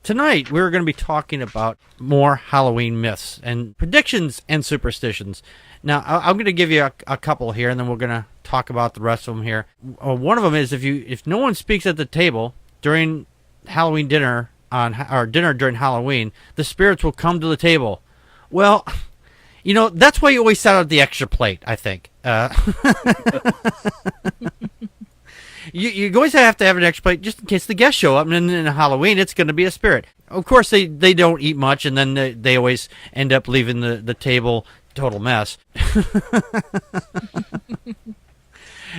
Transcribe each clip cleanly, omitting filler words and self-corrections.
tonight we're going to be talking about more Halloween myths and predictions and superstitions. Now, I'm going to give you a couple here, and then we're going to talk about the rest of them here. One of them is if no one speaks at the table during Halloween dinner or dinner during Halloween, the spirits will come to the table. Well, that's why you always set out the extra plate, I think. You always have to have an extra plate just in case the guests show up, and then in Halloween it's going to be a spirit. Of course, they don't eat much, and then they always end up leaving the table total mess.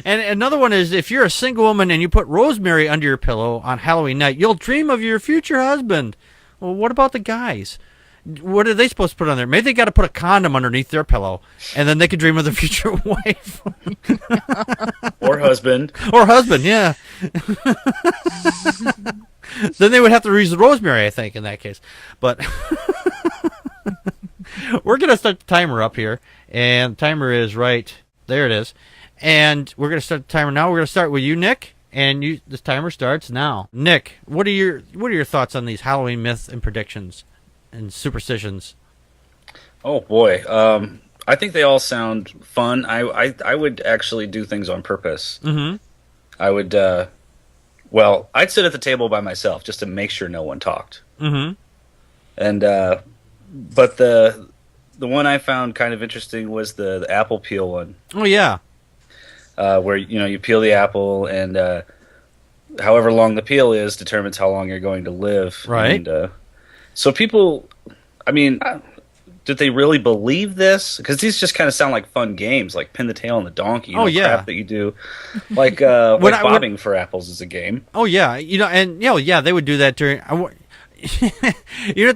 And another one is if you're a single woman and you put rosemary under your pillow on Halloween night, you'll dream of your future husband. Well, what about the guys? What are they supposed to put on there? Maybe they got to put a condom underneath their pillow, and then they could dream of their future wife. Or husband. Or husband, yeah. Then they would have to use the rosemary, I think, in that case. But we're going to start the timer up here, and the timer is right there. It is. And we're going to start the timer now. We're going to start with you, Nick, and this timer starts now. Nick, what are your thoughts on these Halloween myths and predictions and superstitions? Oh boy, I think they all sound fun. I would actually do things on purpose. Mm-hmm. I would, I'd sit at the table by myself just to make sure no one talked. Mm-hmm. And but the one I found kind of interesting was the apple peel one. Oh yeah, where you peel the apple, and however long the peel is determines how long you're going to live. Right. And, so people, I mean, did they really believe this? Because these just kind of sound like fun games, like pin the tail on the donkey. Crap that you do, like bobbing for apples is a game. Oh yeah, they would do that during. What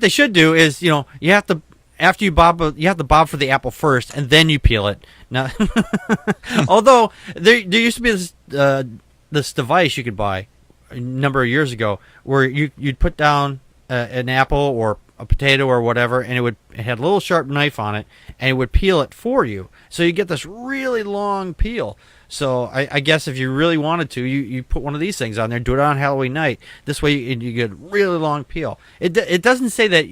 they should do is, you have to after you bob, you have to bob for the apple first, and then you peel it. Now, although there used to be this device you could buy a number of years ago where you'd put down an apple or a potato or whatever, and it had a little sharp knife on it, and it would peel it for you. So you get this really long peel. So I guess if you really wanted to, you put one of these things on there, do it on Halloween night. This way you get a really long peel. It doesn't say that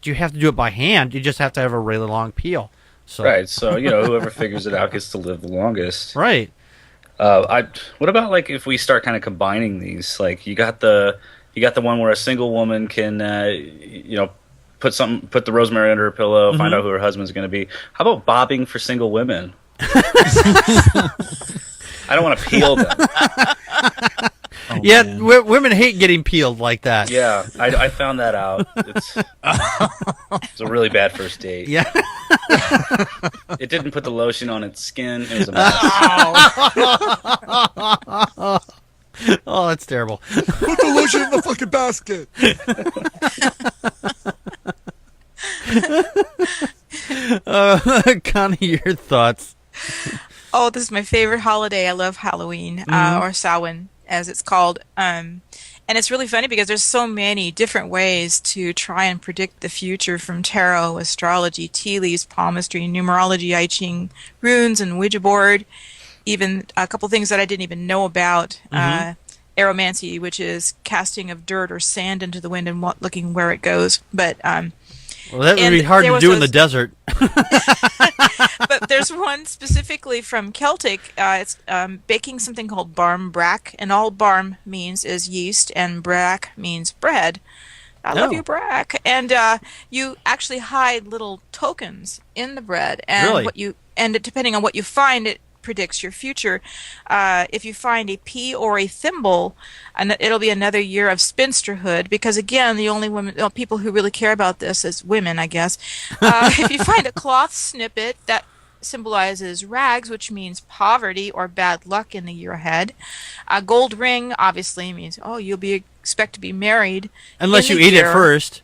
you have to do it by hand. You just have to have a really long peel. So. Right. So whoever figures it out gets to live the longest. Right. What about like if we start kind of combining these? Like you got the one where a single woman can, put the rosemary under her pillow, find out who her husband's going to be. How about bobbing for single women? I don't want to peel them. Women hate getting peeled like that. Yeah, I found that out. It's a really bad first date. Yeah. It didn't put the lotion on its skin. It was a mess. Oh, that's terrible. Put the lotion in the fucking basket. Connie, your thoughts? Oh, this is my favorite holiday. I love Halloween, or Samhain, as it's called. And it's really funny because there's so many different ways to try and predict the future, from tarot, astrology, tea leaves, palmistry, numerology, I Ching, runes, and Ouija board. Even a couple things that I didn't even know about. Aeromancy, which is casting of dirt or sand into the wind and looking where it goes. But well, that would be hard to do in the desert. But there's one specifically from Celtic. It's baking something called barm brack, and all barm means is yeast, and brack means bread. I love you, brack. And you actually hide little tokens in the bread, and really? Depending on what you find, it predicts your future. If you find a pea or a thimble, and it'll be another year of spinsterhood, because again, the only people who really care about this is women, I guess. If you find a cloth snippet, that symbolizes rags, which means poverty or bad luck in the year ahead. A gold ring obviously means you'll expect to be married, unless you eat it first.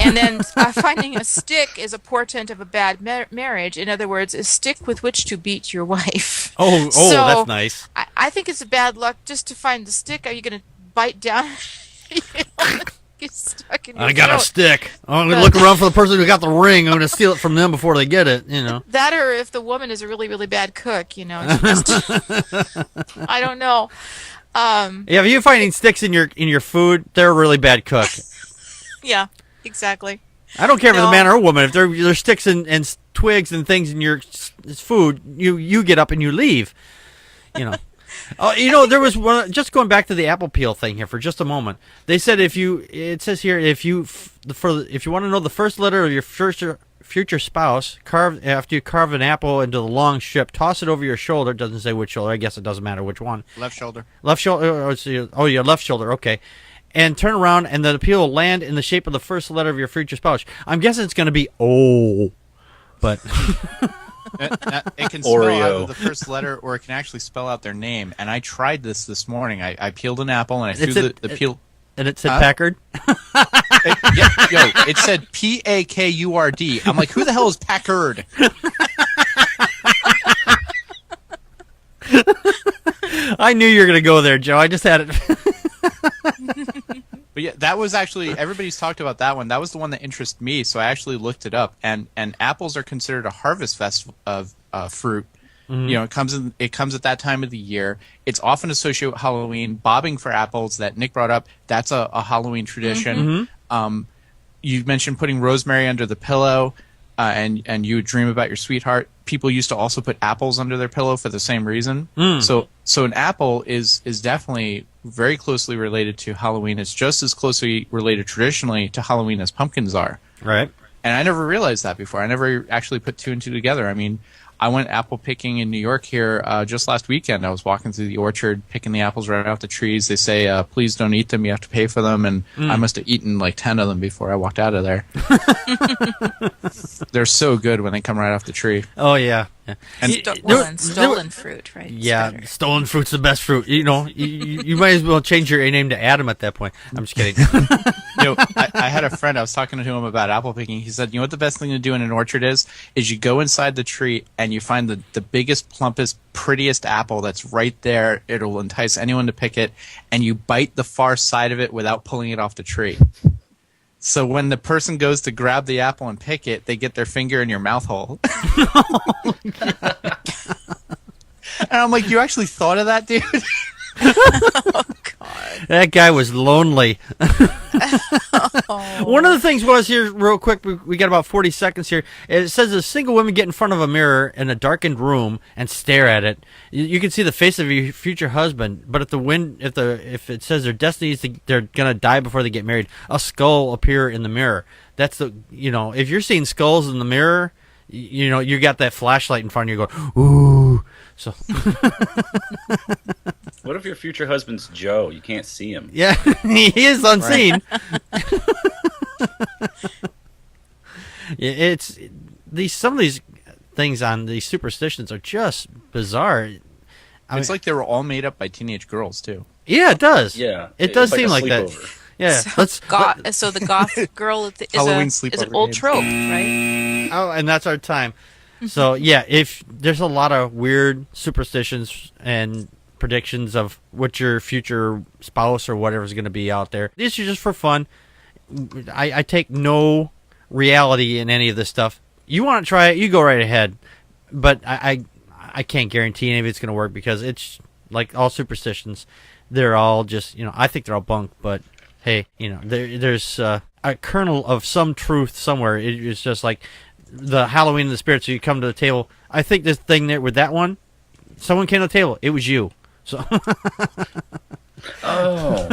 And then finding a stick is a portent of a bad marriage. In other words, a stick with which to beat your wife. So that's nice. I think it's a bad luck just to find the stick. Are you going to bite down? Get stuck in your I got throat. a stick. I'm going to look around for the person who got the ring. I'm going to steal it from them before they get it. That, or if the woman is a really, really bad cook, it's just, I don't know. If you're finding sticks in your food, they're a really bad cook. Yeah, exactly. I don't care if it's a No. man or a woman. If there's sticks and twigs and things in your food, you get up and you leave. You know. Oh, there was one. Just going back to the apple peel thing here for just a moment. They said it says here if you want to know the first letter of your future spouse, after you carve an apple into the long strip, toss it over your shoulder. It doesn't say which shoulder. I guess it doesn't matter which one. Left shoulder. Left shoulder. Oh, your left shoulder. Okay. And turn around, and the peel will land in the shape of the first letter of your future spouse. I'm guessing it's going to be O, but It can spell Oreo. either the first letter, or it can actually spell out their name. And I tried this morning. I peeled an apple, and I threw the peel. And it said Packard. It said Pakurd. I'm like, who the hell is Packard? I knew you were going to go there, Joe. I just had it. But yeah, that was actually, everybody's talked about that one. That was the one that interested me, so I actually looked it up. And apples are considered a harvest festival of fruit. Mm-hmm. You know, it comes at that time of the year. It's often associated with Halloween. Bobbing for apples that Nick brought up, that's a Halloween tradition. Mm-hmm. You mentioned putting rosemary under the pillow, and you would dream about your sweetheart. People used to also put apples under their pillow for the same reason. So an apple is definitely very closely related to Halloween. It's just as closely related traditionally to Halloween as pumpkins are. Right. And I never realized that before. I never actually put two and two together. I mean, I went apple picking in New York here just last weekend. I was walking through the orchard, picking the apples right off the trees. They say, please don't eat them. You have to pay for them. And I must have eaten like 10 of them before I walked out of there. They're so good when they come right off the tree. Oh, yeah. And Stolen fruit, right? It's Yeah, better. stolen fruit's the best fruit. You know, you might as well change your name to Adam at that point. I'm just kidding. I had a friend, I was talking to him about apple picking. He said, you know what the best thing to do in an orchard is you go inside the tree and you find the biggest, plumpest, prettiest apple that's right there. It'll entice anyone to pick it, and you bite the far side of it without pulling it off the tree. So when the person goes to grab the apple and pick it, they get their finger in your mouth hole. And I'm like, you actually thought of that, dude? Oh God. That guy was lonely. One of the things was here, real quick, we got about 40 seconds here. It says a single woman get in front of a mirror in a darkened room and stare at it. You can see the face of your future husband, but if it says their destiny is they're gonna die before they get married, a skull will appear in the mirror. That's if you're seeing skulls in the mirror, you got that flashlight in front of you going, ooh. So. What if your future husband's Joe? You can't see him. Yeah, he is unseen. It's some of these things on these superstitions are just bizarre. It's like they were all made up by teenage girls, too. Yeah, it does. Yeah, it does it's seem like a that. sleepover. Yeah, So the goth girl is Halloween an sleepover old games. trope, right? Oh, and that's our time. So yeah, if there's a lot of weird superstitions and predictions of what your future spouse or whatever is going to be out there. These are just for fun. I take no reality in any of this stuff. You want to try it, you go right ahead. But I can't guarantee any of it's going to work because it's like all superstitions. They're all just, I think they're all bunk, but hey, there's a kernel of some truth somewhere. It's just like the Halloween and the spirits. So you come to the table. I think this thing there with that one, someone came to the table. It was you. So. Oh.